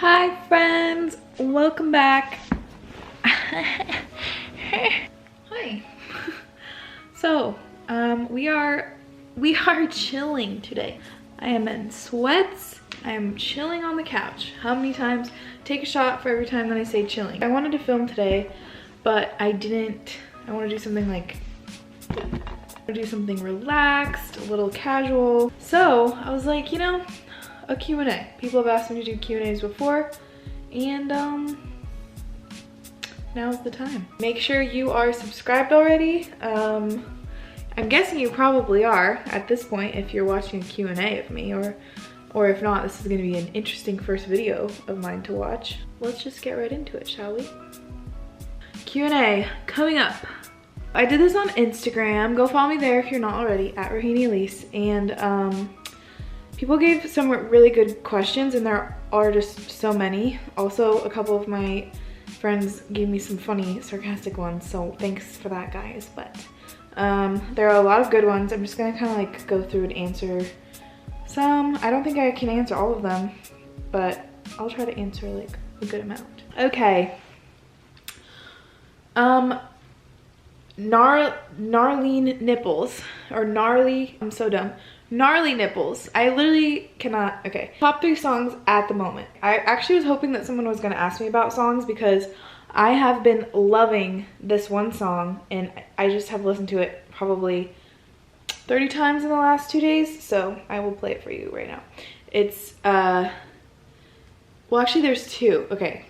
Hi friends, welcome back. Hi. So, we are chilling today. I am in sweats. I am chilling on the couch. How many times? Take a shot for every time that I say chilling. I wanted to film today, but I didn't. I want to do something like, relaxed, a little casual. So I was like, you know, a Q&A. People have asked me to do Q&As before, and now's the time. Make sure you are subscribed already. I'm guessing you probably are at this point if you're watching a Q&A of me, or if not, this is gonna be an interesting first video of mine to watch. Let's just get right into it, shall we? Q&A coming up. I did this on Instagram. Go follow me there if you're not already, at Rohini. And people gave some really good questions, and there are just so many. Also, a couple of my friends gave me some funny, sarcastic ones, so thanks for that, guys. But there are a lot of good ones. I'm just gonna kind of like go through and answer some. I don't think I can answer all of them, but I'll try to answer like a good amount. Okay. Gnarly nipples, or gnarly, I'm so dumb. Gnarly nipples. I literally cannot, okay. Top 3 songs at the moment. I actually was hoping that someone was gonna ask me about songs because I have been loving this one song, and I just have listened to it probably 30 times in the last 2 days, so I will play it for you right now. It's, well actually there's 2, okay.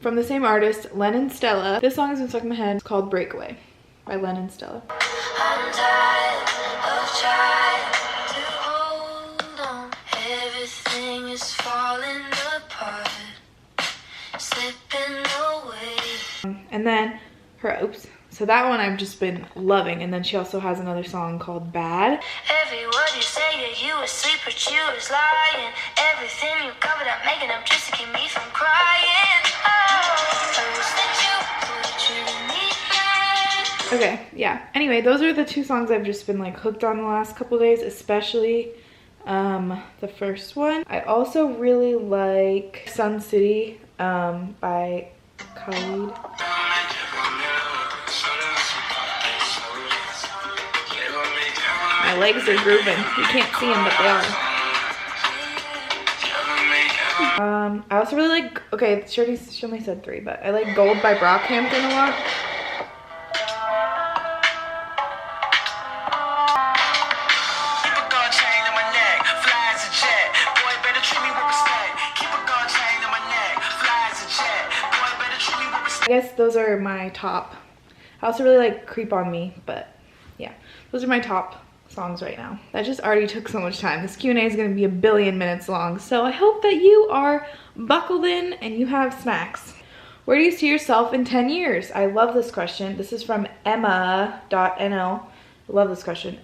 From the same artist, Lennon Stella. This song has been stuck in my head. It's called Breakaway by Lennon Stella. I'm tired of trying to hold on. Everything is falling apart, slipping away. And then her, oops. So that one I've just been loving. And then she also has another song called Bad. Every word you say, that you asleep, but you was lying. Everything you covered up, making up just to keep me from crying. Oh, first that you put me. Okay, yeah. Anyway, those are the 2 songs I've just been like hooked on the last couple of days, especially the first one. I also really like SunCity by Khalid. My legs are grooving. You can't see them, but they are. I also really like, okay, she only said 3, but I like Gold by Brockhampton a lot. I guess those are my top. I also really like Creep on Me, but yeah, those are my top songs right now. That just already took so much time. This Q&A is going to be a billion minutes long, so I hope that you are buckled in and you have snacks. Where do you see yourself in 10 years? I love this question. This is from Emma.nl. I love this question.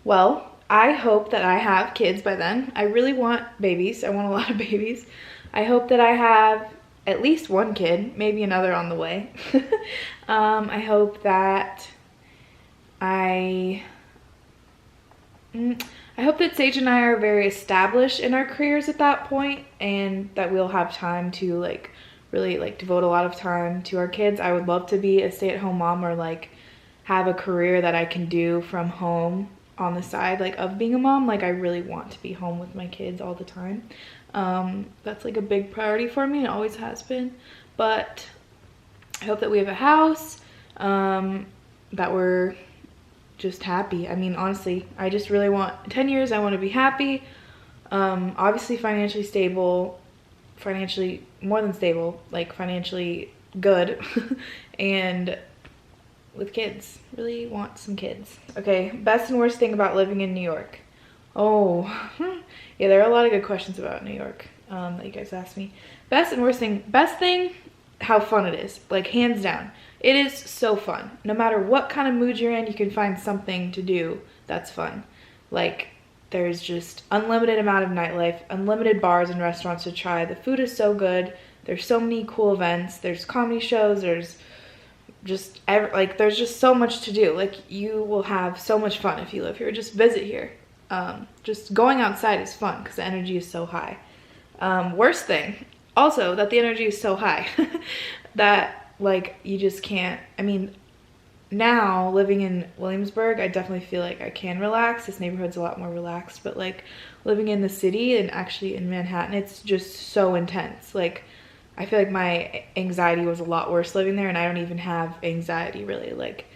Well, I hope that I have kids by then. I really want babies. I want a lot of babies. I hope that I have at least 1 kid, maybe another on the way. I hope that I hope that Sage and I are very established in our careers at that point, and that we'll have time to like really like devote a lot of time to our kids. I would love to be a stay-at-home mom, or like have a career that I can do from home on the side, like of being a mom. Like I really want to be home with my kids all the time. That's like a big priority for me, and it always has been. But I hope that we have a house, that we're just happy. I mean, honestly, I just really want 10 years. I want to be happy, obviously financially stable, financially more than stable, like financially good, and with kids. Really want some kids. Okay, best and worst thing about living in New York. Oh, yeah, there are a lot of good questions about New York that you guys asked me. Best and worst thing. Best thing, how fun it is. Like, hands down. It is so fun. No matter what kind of mood you're in, you can find something to do that's fun. Like, there's just unlimited amount of nightlife, unlimited bars and restaurants to try. The food is so good. There's so many cool events. There's comedy shows. There's just, there's just so much to do. Like, you will have so much fun if you live here. Just visit here. Just going outside is fun because the energy is so high. Worst thing, also that the energy is so high that like you just can't, I mean, now living in Williamsburg, I definitely feel like I can relax. This neighborhood's a lot more relaxed, but like living in the city and actually in Manhattan, it's just so intense. Like I feel like my anxiety was a lot worse living there, and I don't even have anxiety really. Like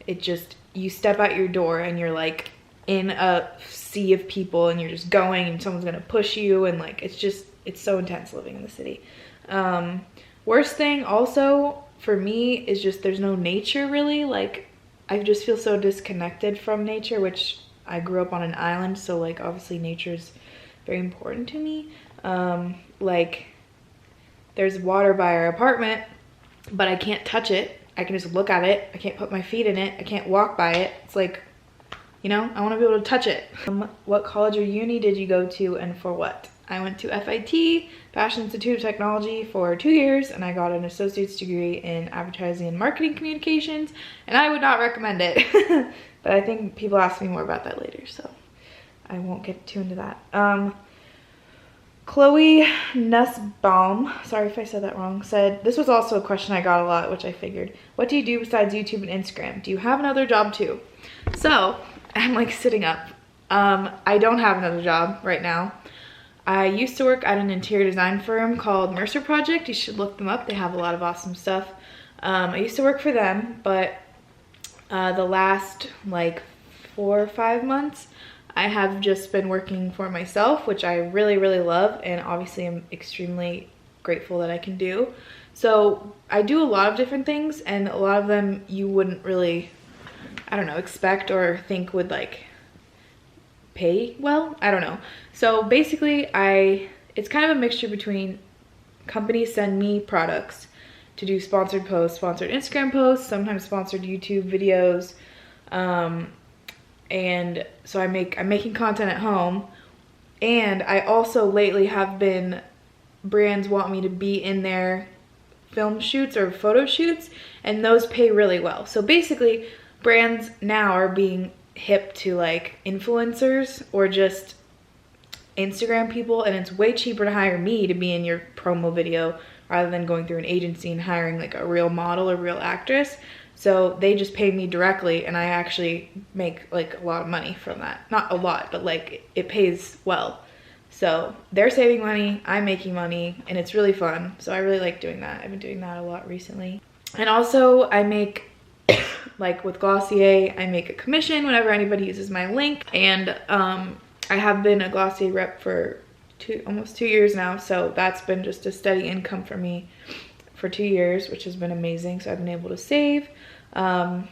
it just, you step out your door and you're like in a sea of people and you're just going and someone's gonna push you, and like it's so intense living in the city. Worst thing also for me is just there's no nature really. Like I just feel so disconnected from nature, which I grew up on an island, so like obviously nature is very important to me. Like there's water by our apartment, but I can't touch it. I can just look at it. I can't put my feet in it. I can't walk by it. It's like, you know, I want to be able to touch it. What college or uni did you go to and for what? I went to FIT, Fashion Institute of Technology, for 2 years, and I got an associate's degree in advertising and marketing communications, and I would not recommend it. But I think people ask me more about that later, so I won't get too into that. Chloe Nussbaum, sorry if I said that wrong, said, this was also a question I got a lot, which I figured. What do you do besides YouTube and Instagram? Do you have another job too? So, I'm like sitting up. I don't have another job right now. I used to work at an interior design firm called Mercer Project. You should look them up. They have a lot of awesome stuff. I used to work for them, but the last like 4 or 5 months, I have just been working for myself, which I really, really love, and obviously I'm extremely grateful that I can do. So I do a lot of different things, and a lot of them you wouldn't really, I don't know, expect or think would like pay well. I don't know. So basically it's kind of a mixture between companies send me products to do sponsored posts, sponsored Instagram posts, sometimes sponsored YouTube videos. And so I'm making content at home, and I also lately have been, brands want me to be in their film shoots or photo shoots, and those pay really well. So basically brands now are being hip to like influencers or just Instagram people, and it's way cheaper to hire me to be in your promo video rather than going through an agency and hiring like a real model or real actress. So they just pay me directly, and I actually make like a lot of money from that. Not a lot, but like it pays well. So they're saving money, I'm making money, and it's really fun. So I really like doing that. I've been doing that a lot recently. And also I make, like with Glossier, I make a commission whenever anybody uses my link. And I have been a Glossier rep for almost 2 years now. So that's been just a steady income for me for 2 years, which has been amazing. So I've been able to save. And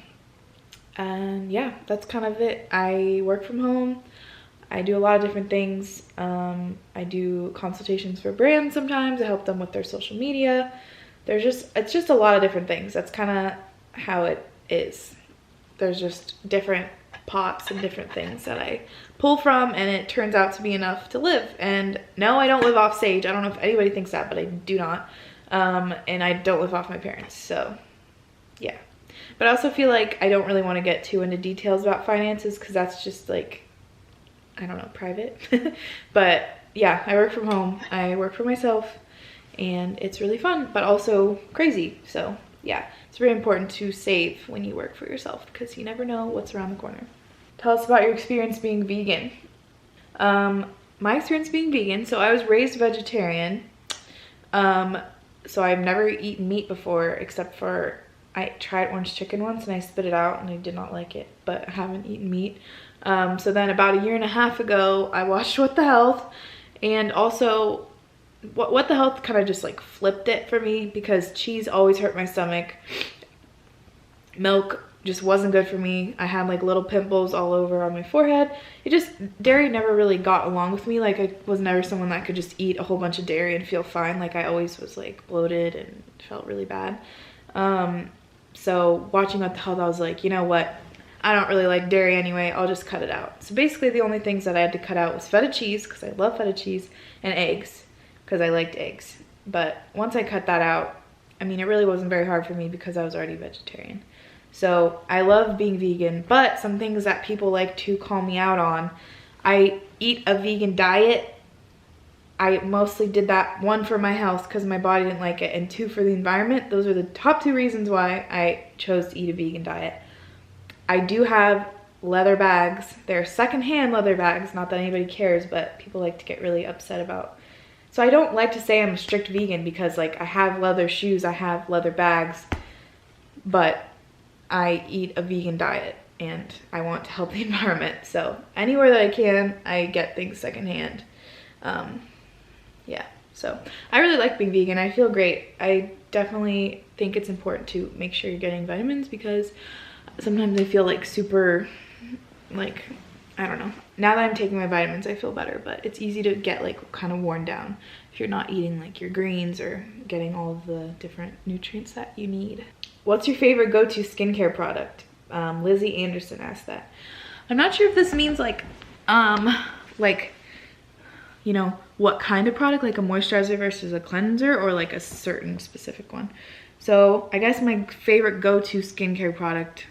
yeah, that's kind of it. I work from home. I do a lot of different things. I do consultations for brands sometimes. I help them with their social media. It's just a lot of different things. That's kind of how it is. There's just different pots and different things that I pull from, and it turns out to be enough to live. And no, I don't live off stage. I don't know if anybody thinks that, but I do not. And I don't live off my parents, so yeah. But I also feel like I don't really want to get too into details about finances, because that's just like, I don't know, private. But yeah, I work from home. I work for myself, and it's really fun, but also crazy. So yeah, it's very important to save when you work for yourself, because you never know what's around the corner. Tell us about your experience being vegan. My experience being vegan, so I was raised vegetarian. So I've never eaten meat before, except for I tried orange chicken once and I spit it out and I did not like it, but I haven't eaten meat. So then about 1.5 years ago, I watched What the Health, and also What the Health kind of just like flipped it for me, because cheese always hurt my stomach. Milk just wasn't good for me. I had like little pimples all over on my forehead. Dairy never really got along with me. Like I was never someone that could just eat a whole bunch of dairy and feel fine. Like I always was like bloated and felt really bad. So watching What the Health, I was like, you know what? I don't really like dairy anyway. I'll just cut it out. So basically the only things that I had to cut out was feta cheese, because I love feta cheese, and eggs, because I liked eggs. But once I cut that out, I mean, it really wasn't very hard for me because I was already vegetarian. So I love being vegan, but some things that people like to call me out on, I eat a vegan diet I mostly did that, one, for my health because my body didn't like it, and two, for the environment. Those are the top 2 reasons why I chose to eat a vegan diet. I do have leather bags. They're secondhand leather bags, not that anybody cares, but people like to get really upset about. So I don't like to say I'm a strict vegan because like I have leather shoes, I have leather bags, but I eat a vegan diet and I want to help the environment. So anywhere that I can, I get things secondhand. Yeah, so I really like being vegan. I feel great. I definitely think it's important to make sure you're getting vitamins because sometimes I feel like super, like, I don't know. Now that I'm taking my vitamins, I feel better, but it's easy to get like kind of worn down if you're not eating like your greens or getting all of the different nutrients that you need. What's your favorite go-to skincare product? Lizzie Anderson asked that. I'm not sure if this means like, you know, what kind of product, like a moisturizer versus a cleanser, or like a certain specific one. So I guess my favorite go-to skincare product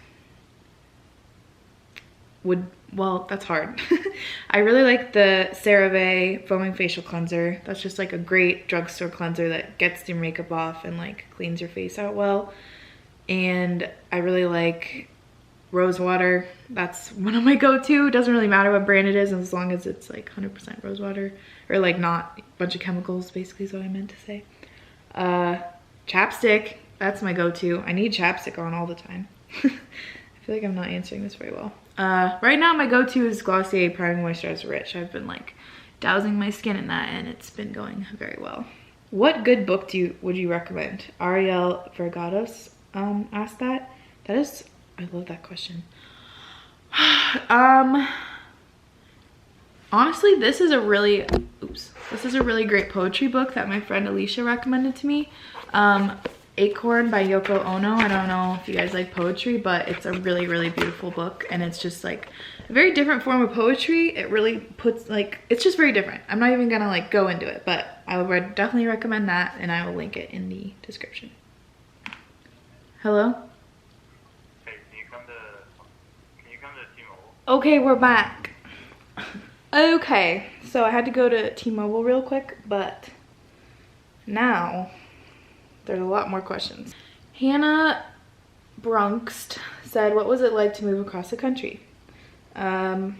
would, well, that's hard. I really like the CeraVe Foaming Facial Cleanser. That's just like a great drugstore cleanser that gets your makeup off and like cleans your face out well. And I really like rose water. That's one of my go-to. It doesn't really matter what brand it is as long as it's like 100% rose water, or like not a bunch of chemicals, basically is what I meant to say. Chapstick, that's my go-to. I need chapstick on all the time. I feel like I'm not answering this very well. Right now my go-to is Glossier Priming Moisturizer Rich. I've been like dousing my skin in that and it's been going very well. What good book would you recommend? Ariel Vergados asked that. I love that question. Honestly, this is a really great poetry book that my friend Alicia recommended to me. Acorn by Yoko Ono. I don't know if you guys like poetry, but it's a really, really beautiful book, and it's just like a very different form of poetry. It really puts like, it's just very different. I'm not even gonna like go into it, but I would definitely recommend that, and I will link it in the description. Hello? Hey, can you come to T-Mobile? Okay, we're back. Okay, so I had to go to T-Mobile real quick, but now there's a lot more questions. Hannah Brunkst said, what was it like to move across the country? I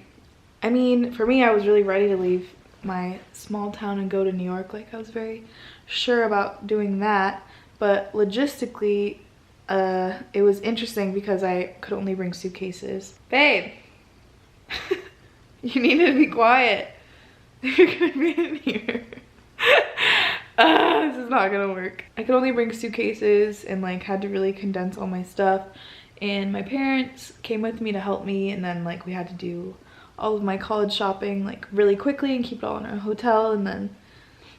mean, for me, I was really ready to leave my small town and go to New York. Like, I was very sure about doing that, but logistically, it was interesting because I could only bring suitcases. Babe, you need to be quiet. You're gonna be in here. This is not gonna work. I could only bring suitcases and like had to really condense all my stuff, and my parents came with me to help me, and then like we had to do all of my college shopping like really quickly and keep it all in our hotel, and then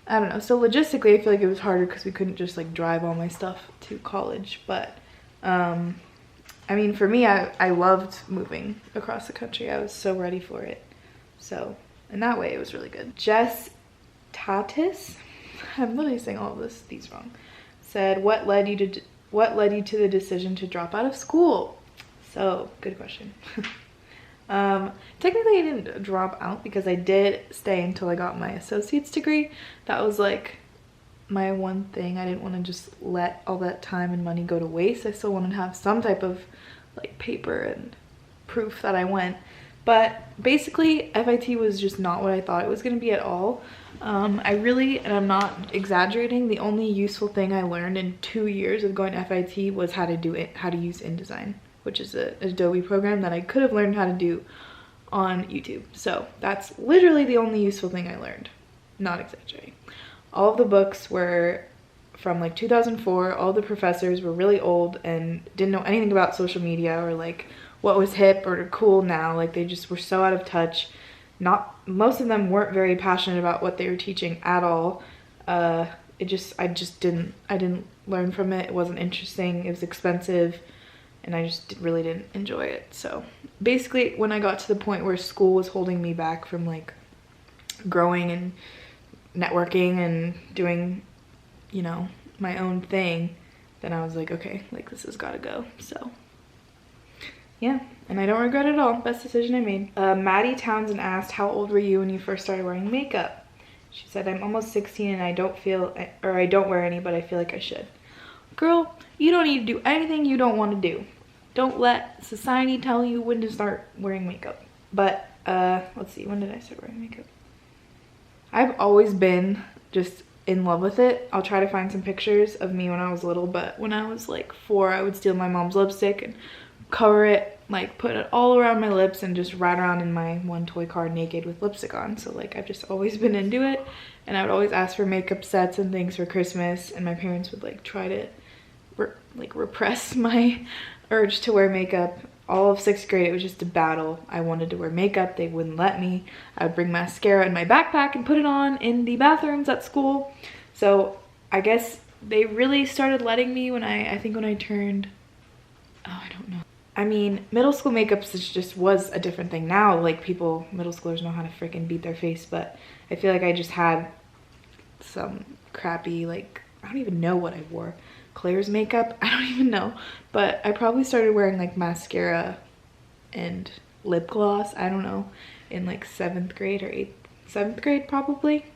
I don't know. So logistically I feel like it was harder because we couldn't just like drive all my stuff to college, but I mean, for me, I loved moving across the country. I was so ready for it. So in that way, it was really good. Jess Tatis, I'm literally saying all of these wrong, said, what led you to the decision to drop out of school? So, good question. Technically I didn't drop out because I did stay until I got my associate's degree. That was like my one thing. I didn't want to just let all that time and money go to waste. I still wanted to have some type of like paper and proof that I went. But basically FIT was just not what I thought it was going to be at all. I really, and I'm not exaggerating, the only useful thing I learned in 2 years of going to FIT was how to use InDesign, which is an Adobe program that I could have learned how to do on YouTube. So that's literally the only useful thing I learned, not exaggerating. All of the books were from like 2004. All the professors were really old and didn't know anything about social media or like what was hip or cool now. Like they just were so out of touch. Most of them weren't very passionate about what they were teaching at all. I didn't learn from it. It wasn't interesting. It was expensive, and I just really didn't enjoy it. So basically when I got to the point where school was holding me back from like growing and networking and doing, you know, my own thing, then I was like, okay, like this has got to go. So yeah, and I don't regret it at all. Best decision I made. Maddie Townsend asked, how old were you when you first started wearing makeup? She said, I'm almost 16 and I don't wear any, but I feel like I should. Girl, you don't need to do anything you don't want to do. Don't let society tell you when to start wearing makeup. But let's see, when did I start wearing makeup? I've always been just in love with it. I'll try to find some pictures of me when I was little, but when I was like 4, I would steal my mom's lipstick and cover it, like put it all around my lips and just ride around in my one toy car naked with lipstick on. So like I've just always been into it, and I would always ask for makeup sets and things for Christmas, and my parents would like try to repress my urge to wear makeup. All of 6th grade, it was just a battle. I wanted to wear makeup, they wouldn't let me. I would bring mascara in my backpack and put it on in the bathrooms at school. So I guess they really started letting me when I think when I turned, oh, I don't know. I mean, middle school makeup just was a different thing. Now, like, middle schoolers know how to freaking beat their face, but I feel like I just had some crappy, like, I don't even know what I wore. Claire's makeup, I don't even know, but I probably started wearing like mascara and lip gloss, I don't know, in like 7th grade or 7th grade probably.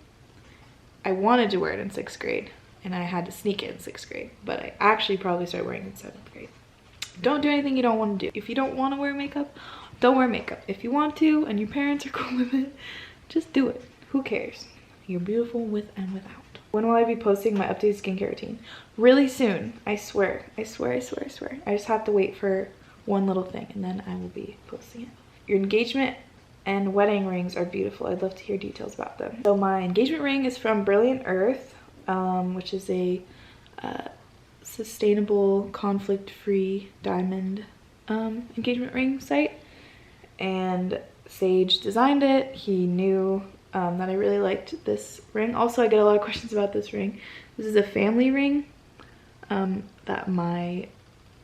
I wanted to wear it in 6th grade and I had to sneak it in 6th grade, but I actually probably started wearing it in 7th grade. Don't do anything you don't want to do. If you don't want to wear makeup, don't wear makeup. If you want to and your parents are cool with it, just do it. Who cares? You're beautiful with and without. When will I be posting my updated skincare routine? Really soon. I swear. I swear, I swear, I swear. I just have to wait for one little thing and then I will be posting it. Your engagement and wedding rings are beautiful. I'd love to hear details about them. So my engagement ring is from Brilliant Earth, which is a sustainable, conflict-free diamond engagement ring site. And Sage designed it. He knew that I really liked this ring. Also, I get a lot of questions about this ring. This is a family ring that my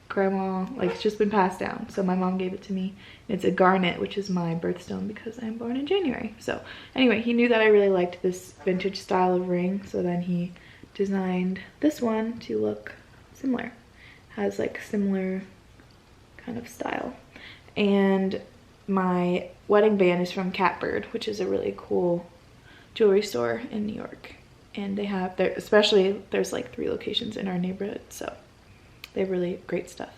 grandma, like, it's just been passed down. So my mom gave it to me. It's a garnet, which is my birthstone because I'm born in January. So anyway, he knew that I really liked this vintage style of ring. So then he designed this one to look similar. Has like similar kind of style. And my wedding band is from Catbird, which is a really cool jewelry store in New York. And they have, especially there's like 3 locations in our neighborhood, so they have really great stuff.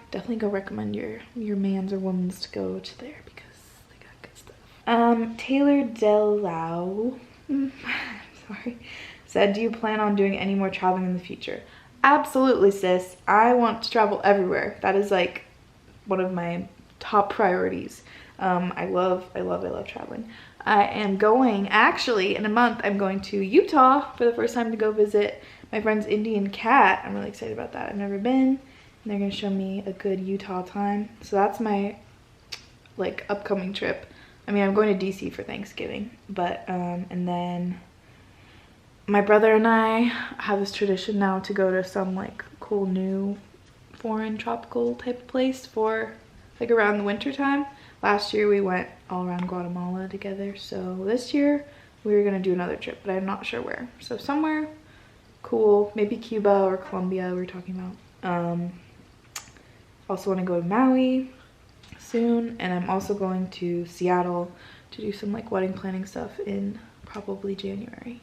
Definitely go recommend your mans or women's to go to there because they got good stuff. Taylor Delau, sorry, said, do you plan on doing any more traveling in the future? Absolutely, sis. I want to travel everywhere. That is like one of my top priorities. I love traveling. I am going, actually, in a month, I'm going to Utah for the first time to go visit my friend's Indian cat. I'm really excited about that. I've never been, and they're gonna show me a good Utah time. So that's my, like, upcoming trip. I mean, I'm going to DC for Thanksgiving, but, and then my brother and I have this tradition now to go to some, like, cool new foreign tropical type of place for, like, around the winter time. Last year we went all around Guatemala together, so this year we were gonna do another trip, but I'm not sure where. So somewhere cool, maybe Cuba or Colombia we were talking about. Also want to go to Maui soon, and I'm also going to Seattle to do some like wedding planning stuff in probably January.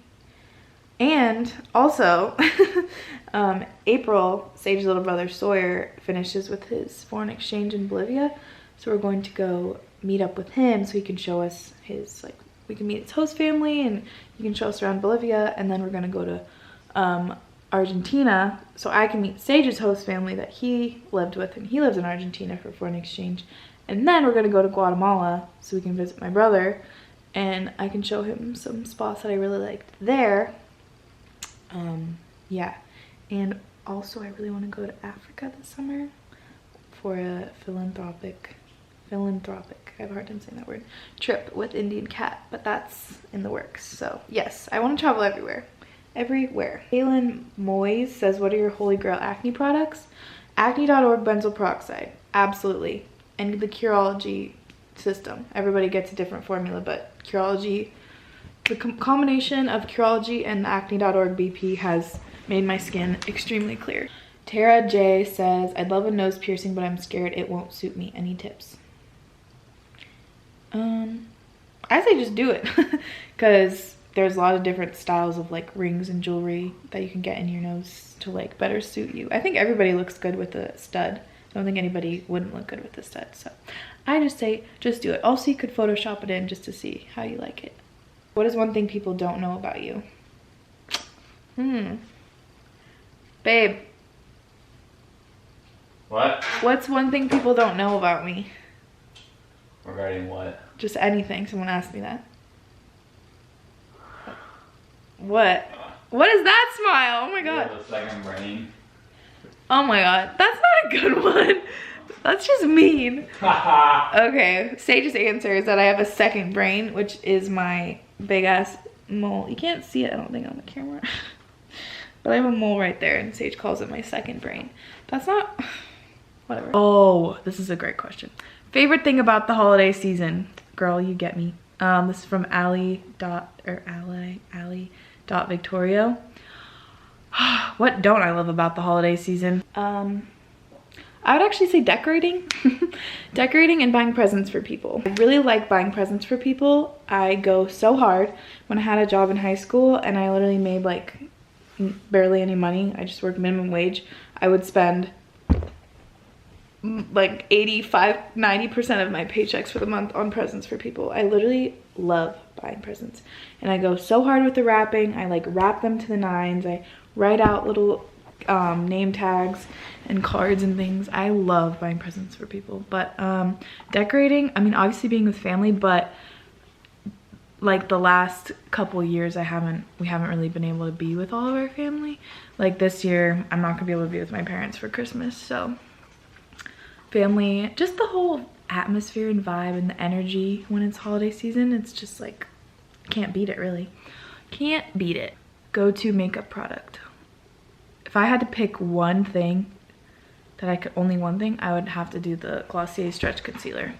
And also, April, Sage's little brother Sawyer finishes with his foreign exchange in Bolivia. So we're going to go meet up with him so he can show us his, like, we can meet his host family and he can show us around Bolivia. And then we're going to go to Argentina so I can meet Sage's host family that he lived with, and he lives in Argentina for foreign exchange. And then we're going to go to Guatemala so we can visit my brother and I can show him some spots that I really liked there. Yeah, and also I really want to go to Africa this summer for a philanthropic, I have a hard time saying that word, trip with Indian cat, but that's in the works. So yes, I want to travel everywhere. Kaylin Moyes says, what are your holy grail acne products? Acne.org benzoyl peroxide, absolutely, and the Curology system. Everybody gets a different formula, but Curology, the combination of Curology and the Acne.org BP has made my skin extremely clear. Tara J says, I'd love a nose piercing, but I'm scared it won't suit me. Any tips? I say just do it because there's a lot of different styles of like rings and jewelry that you can get in your nose to like better suit you. I think everybody looks good with a stud. I don't think anybody wouldn't look good with a stud. So I just say, just do it. Also, you could Photoshop it in just to see how you like it. What is one thing people don't know about you? Babe. What? What's one thing people don't know about me? Regarding what? Just anything. Someone asked me that. What? What is that smile? Oh my god. The second brain. Oh my god. That's not a good one. That's just mean. Okay. Sage's answer is that I have a second brain, which is my big ass mole. You can't see it, I don't think, on the camera. But I have a mole right there, and Sage calls it my second brain. That's not... Whatever. Oh, this is a great question. Favorite thing about the holiday season? Girl, you get me. This is from Victorio. What don't I love about the holiday season? I would actually say decorating. Decorating and buying presents for people. I really like buying presents for people. I go so hard. When I had a job in high school and I literally made like barely any money, I just worked minimum wage, I would spend like 85–90% of my paychecks for the month on presents for people. I literally love buying presents, and I go so hard with the wrapping. I like wrap them to the nines. I write out little name tags and cards and things. I love buying presents for people. But decorating, I mean, obviously being with family, but like the last couple years we haven't really been able to be with all of our family. Like this year I'm not gonna be able to be with my parents for Christmas, so family, just the whole atmosphere and vibe and the energy when it's holiday season, it's just like, can't beat it really. Can't beat it. Go-to makeup product. If I had to pick one thing, only one thing, I would have to do the Glossier Stretch Concealer.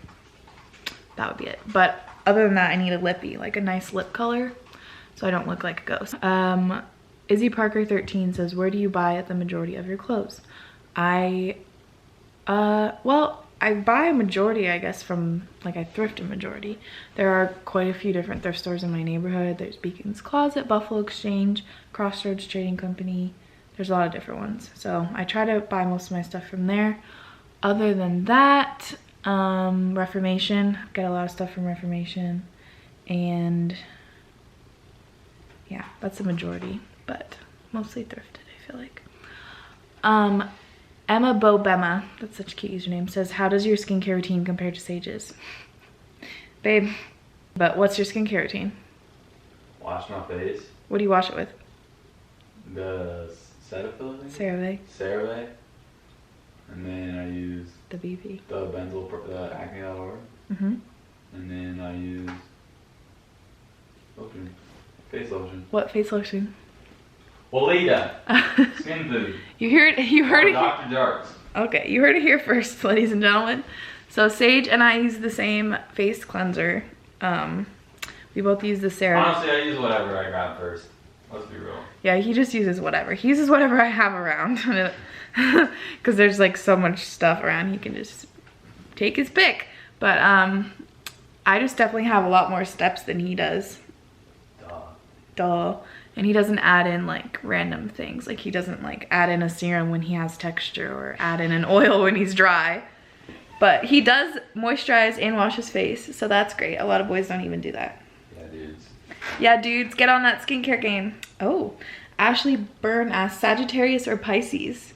That would be it. But other than that, I need a lippy, like a nice lip color, so I don't look like a ghost. Izzy Parker 13 says, where do you buy the majority of your clothes? Well, I buy a majority, I guess, from, like, I thrift a majority. There are quite a few different thrift stores in my neighborhood. There's Beacon's Closet, Buffalo Exchange, Crossroads Trading Company. There's a lot of different ones. So I try to buy most of my stuff from there. Other than that, Reformation. Get a lot of stuff from Reformation. And yeah, that's the majority, but mostly thrifted, I feel like. Emma Bobema, that's such a cute username, says, how does your skincare routine compare to Sage's? Babe, but what's your skincare routine? Wash my face. What do you wash it with? The Cetaphil, I think? CeraVe. CeraVe. And then I use The BP. the Acne Hour. Mm-hmm. And then I use lotion. Face lotion. What face lotion? Weleda. Skin food. You heard it. Dr. Jarks. Okay, you heard it here first, ladies and gentlemen. So Sage and I use the same face cleanser. We both use the CeraVe. Honestly, I use whatever I got first. Let's be real. Yeah, he just uses whatever. He uses whatever I have around. Because there's like so much stuff around, he can just take his pick. But I just definitely have a lot more steps than he does. Duh. And he doesn't add in like random things. Like he doesn't like add in a serum when he has texture or add in an oil when he's dry. But he does moisturize and wash his face, so that's great. A lot of boys don't even do that. Yeah, dudes. Yeah, dudes, get on that skincare game. Oh, Ashley Byrne asks, Sagittarius or Pisces?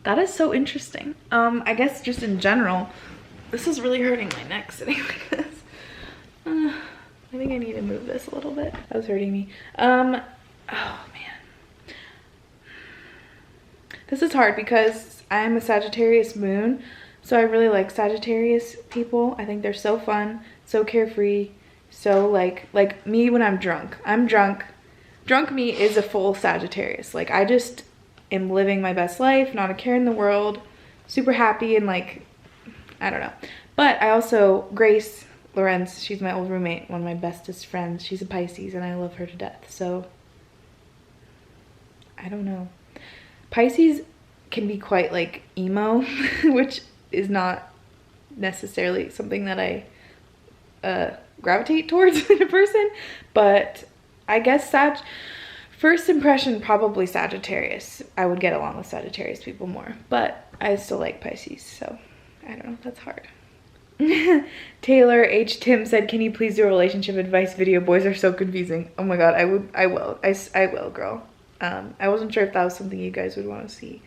That is so interesting. I guess just in general, this is really hurting my neck sitting like this. I think I need to move this a little bit. That was hurting me. Oh man. This is hard because I am a Sagittarius moon, so I really like Sagittarius people. I think they're so fun, so carefree, so like me when I'm drunk. I'm drunk. Drunk me is a full Sagittarius. Like I just am living my best life, not a care in the world, super happy, and like, I don't know. But I also, Grace Lorenz, she's my old roommate, one of my bestest friends. She's a Pisces and I love her to death. So I don't know. Pisces can be quite like emo, which is not necessarily something that I gravitate towards in a person, but I guess first impression, probably Sagittarius. I would get along with Sagittarius people more, but I still like Pisces, so I don't know, that's hard. Taylor H. Tim said, can you please do a relationship advice video? Boys are so confusing. Oh my god, I will, girl. I wasn't sure if that was something you guys would want to see.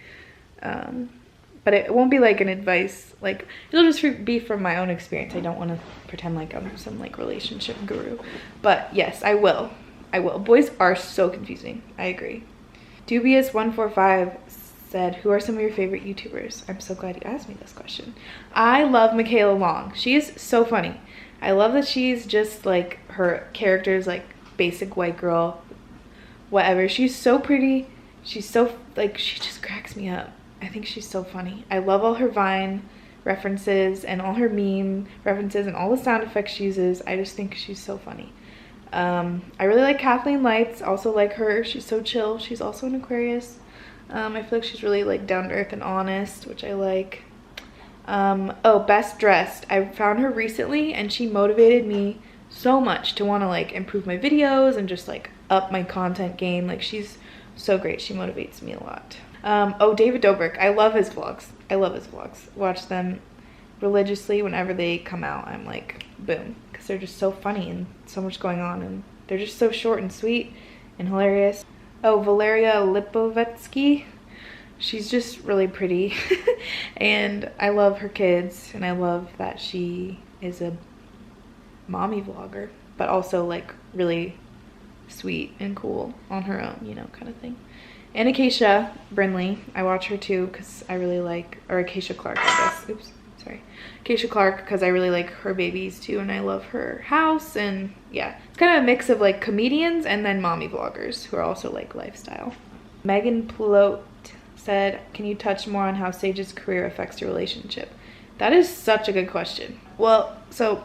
But it won't be like an advice, like it'll just be from my own experience. I don't want to pretend like I'm some like relationship guru, but yes, I will. Boys are so confusing. I agree. Dubious145 said, who are some of your favorite YouTubers? I'm so glad you asked me this question. I love Michaela Long. She is so funny. I love that she's just like, her character's like basic white girl, whatever. She's so pretty. She's so like, she just cracks me up. I think she's so funny. I love all her Vine references and all her meme references and all the sound effects she uses. I just think she's so funny. I really like Kathleen Lights. Also like her. She's so chill. She's also an Aquarius. I feel like she's really like down to earth and honest, which I like. Oh, Best Dressed. I found her recently and she motivated me so much to want to like improve my videos and just like up my content game. Like she's so great. She motivates me a lot. Oh, David Dobrik. I love his vlogs. Watch them religiously whenever they come out. I'm like, boom, because they're just so funny and so much going on, and they're just so short and sweet and hilarious. Oh, Valeria Lipovetsky. She's just really pretty and I love her kids, and I love that she is a mommy vlogger, but also like really sweet and cool on her own, you know, kind of thing. And Acacia Brinley, I watch her too because I really like, or Acacia Clark, I guess. Oops, sorry. Acacia Clark, because I really like her babies too, and I love her house, and yeah. It's kind of a mix of like comedians and then mommy vloggers who are also like lifestyle. Megan Plote said, can you touch more on how Sage's career affects your relationship? That is such a good question. Well, so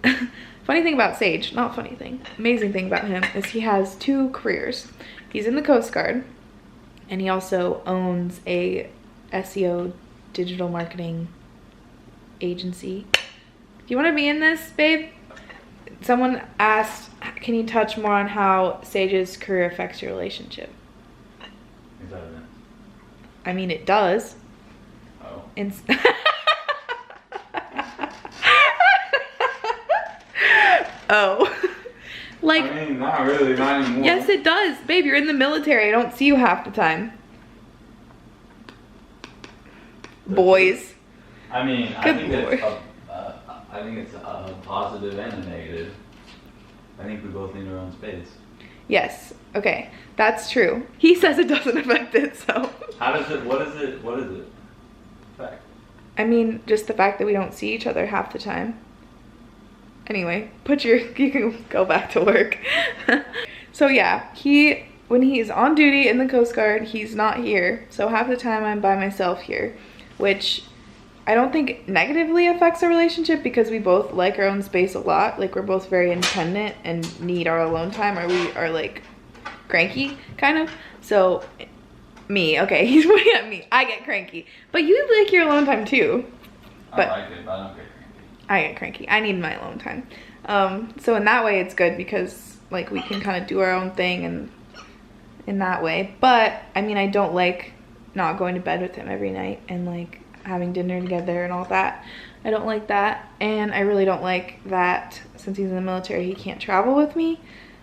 funny thing about Sage, not funny thing, amazing thing about him is he has 2 careers. He's in the Coast Guard, and he also owns a SEO digital marketing agency. Do you want to be in this, babe? Someone asked, can you touch more on how Sage's career affects your relationship? Is that it? I mean, it does. Oh. Oh. Like, I mean, not really, not anymore. yes, it does. Babe, you're in the military. I don't see you half the time. Boys. I mean, I Good think boy. it's a positive and a negative. I think we both need our own space. Yes. Okay. That's true. He says it doesn't affect it, so. How does it, what is it affect? I mean, just the fact that we don't see each other half the time. Anyway, you can go back to work. So yeah, when he's on duty in the Coast Guard, he's not here. So half the time I'm by myself here, which I don't think negatively affects our relationship because we both like our own space a lot. Like we're both very independent and need our alone time, or we are like cranky kind of. So me, okay, he's pointing at me. I get cranky, but you like your alone time too. But I like it, but I don't get cranky. I get cranky. I need my alone time. So in that way it's good because like we can kind of do our own thing and in that way. But I mean, I don't like not going to bed with him every night and like having dinner together and all that. I don't like that. And I really don't like that since he's in the military, he can't travel with me.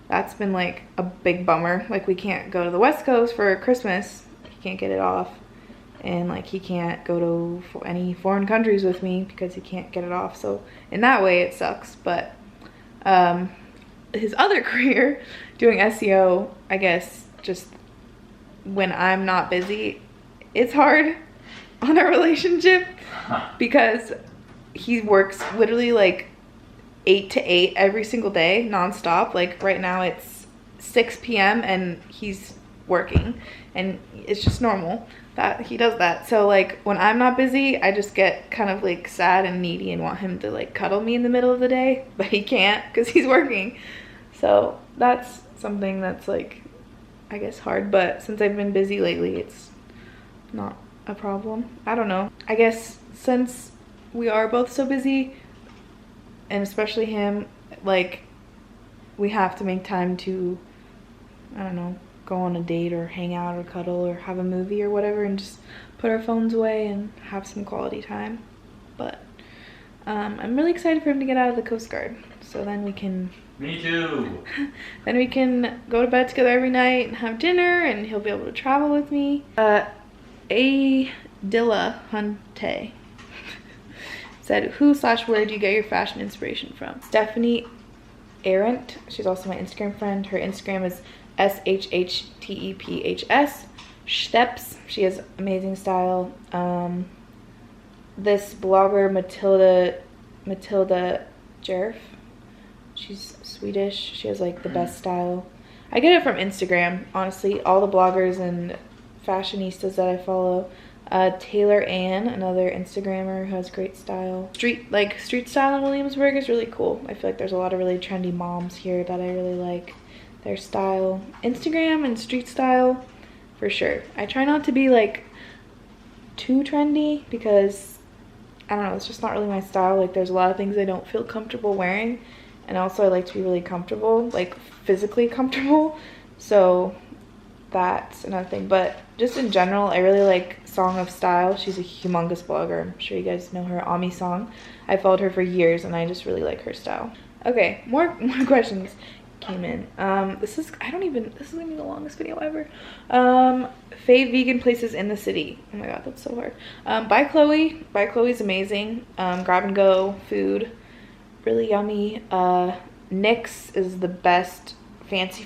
That's been like a big bummer. Like we can't go to the West Coast for Christmas. He can't get it off. And like he can't go to any foreign countries with me because he can't get it off. So in that way it sucks. But his other career, doing SEO, I guess just when I'm not busy, it's hard on our relationship because he works literally like 8 to 8 every single day nonstop. Like right now it's 6 p.m. and he's working, and it's just normal that he does that. So like when I'm not busy, I just get kind of like sad and needy and want him to like cuddle me in the middle of the day, but he can't because he's working. So that's something that's like, I guess, hard. But since I've been busy lately, it's not a problem. I don't know. I guess since we are both so busy, and especially him, like we have to make time to I don't know, go on a date or hang out or cuddle or have a movie or whatever and just put our phones away and have some quality time. But I'm really excited for him to get out of the Coast Guard. So then we can... Me too! Then we can go to bed together every night and have dinner, and he'll be able to travel with me. Adilla Hunte said, who/where do you get your fashion inspiration from? Stephanie Arendt. She's also my Instagram friend. Her Instagram is SHHTEPHS. Steps. She has amazing style. This blogger Matilda Jerf. She's Swedish. She has like the best style. I get it from Instagram, honestly. All the bloggers and fashionistas that I follow. Taylor Ann, another Instagrammer who has great style. Street style in Williamsburg is really cool. I feel like there's a lot of really trendy moms here that I really like their style. Instagram and street style, for sure. I try not to be like too trendy because, I don't know, it's just not really my style. Like there's a lot of things I don't feel comfortable wearing. And also I like to be really comfortable, like physically comfortable. So that's another thing. But just in general, I really like Song of Style. She's a humongous blogger. I'm sure you guys know her, Ami Song. I followed her for years and I just really like her style. Okay, more questions came in. This is gonna be the longest video ever. Fave vegan places in the city. Oh my god, that's so hard. By Chloe. By Chloe's amazing. Grab and go food. Really yummy. Nick's is the best fancy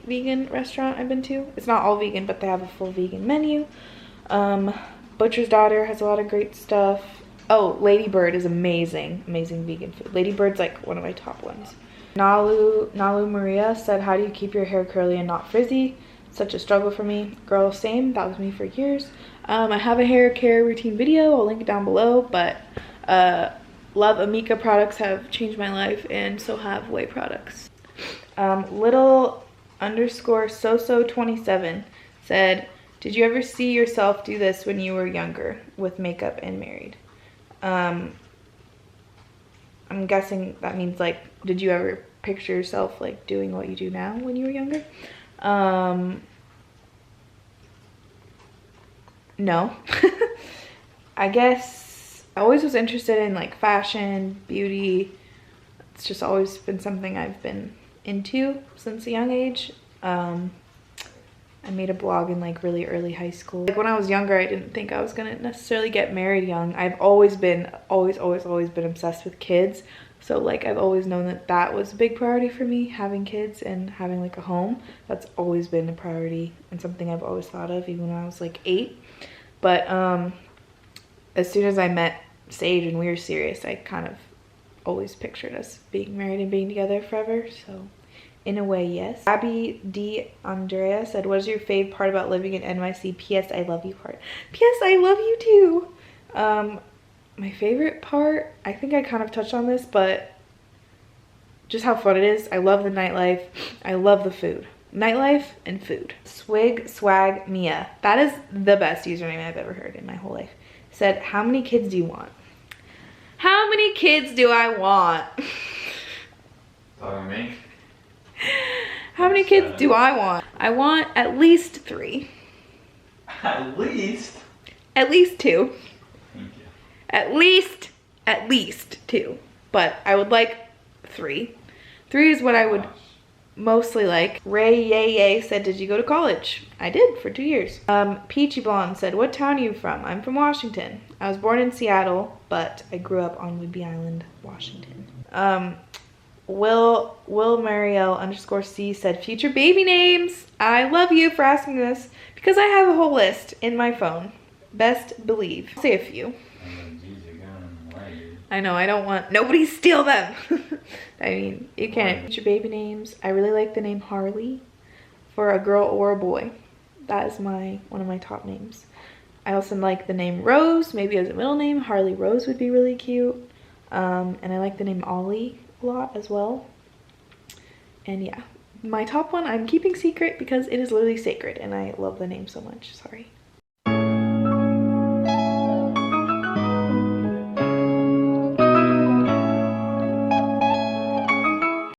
vegan restaurant I've been to. It's not all vegan, but they have a full vegan menu. Butcher's Daughter has a lot of great stuff. Oh, Ladybird is amazing vegan food. Ladybird's like one of my top ones. Nalu Maria said, how do you keep your hair curly and not frizzy? Such a struggle for me. Girl, same. That was me for years. I have a hair care routine video. I'll link it down below, but Love Amika products have changed my life, and so have Way products. Little_Soso27 said, did you ever see yourself do this when you were younger with makeup and married? I'm guessing that means like, did you ever picture yourself like doing what you do now when you were younger? No. I guess I always was interested in like fashion, beauty. It's just always been something I've been into since a young age. I made a blog in like really early high school. Like when I was younger, I didn't think I was gonna necessarily get married young. I've always been obsessed with kids. So like I've always known that that was a big priority for me, having kids and having like a home. That's always been a priority and something I've always thought of even when I was like 8. But as soon as I met Sage and we were serious, I kind of always pictured us being married and being together forever. So in a way, yes. Abby D. Andrea said, what is your fave part about living in NYC? P.S. I love you part. P.S. I love you too. My favorite part, I think I kind of touched on this, but just how fun it is. I love the nightlife. I love the food. Nightlife and food. Swig Swag Mia. That is the best username I've ever heard in my whole life. Said, how many kids do you want? How many kids do I want? Talking to me? How many kids do I want? I want at least 3. At least? At least 2. Thank you. At least 2. But I would like 3. 3 is what I would mostly like. Ray Yay said, did you go to college? I did for 2 years. Peachy Blonde said, what town are you from? I'm from Washington. I was born in Seattle, but I grew up on Whidbey Island, Washington. Will Marielle _C said, future baby names. I love you for asking this because I have a whole list in my phone. Best believe. I'll say a few. I know, I don't want nobody steal them. I mean, you can't. Future baby names. I really like the name Harley for a girl or a boy. That is one of my top names. I also like the name Rose, maybe as a middle name. Harley Rose would be really cute. And I like the name Ollie a lot as well. And yeah, my top one I'm keeping secret because it is literally sacred and I love the name so much. Sorry.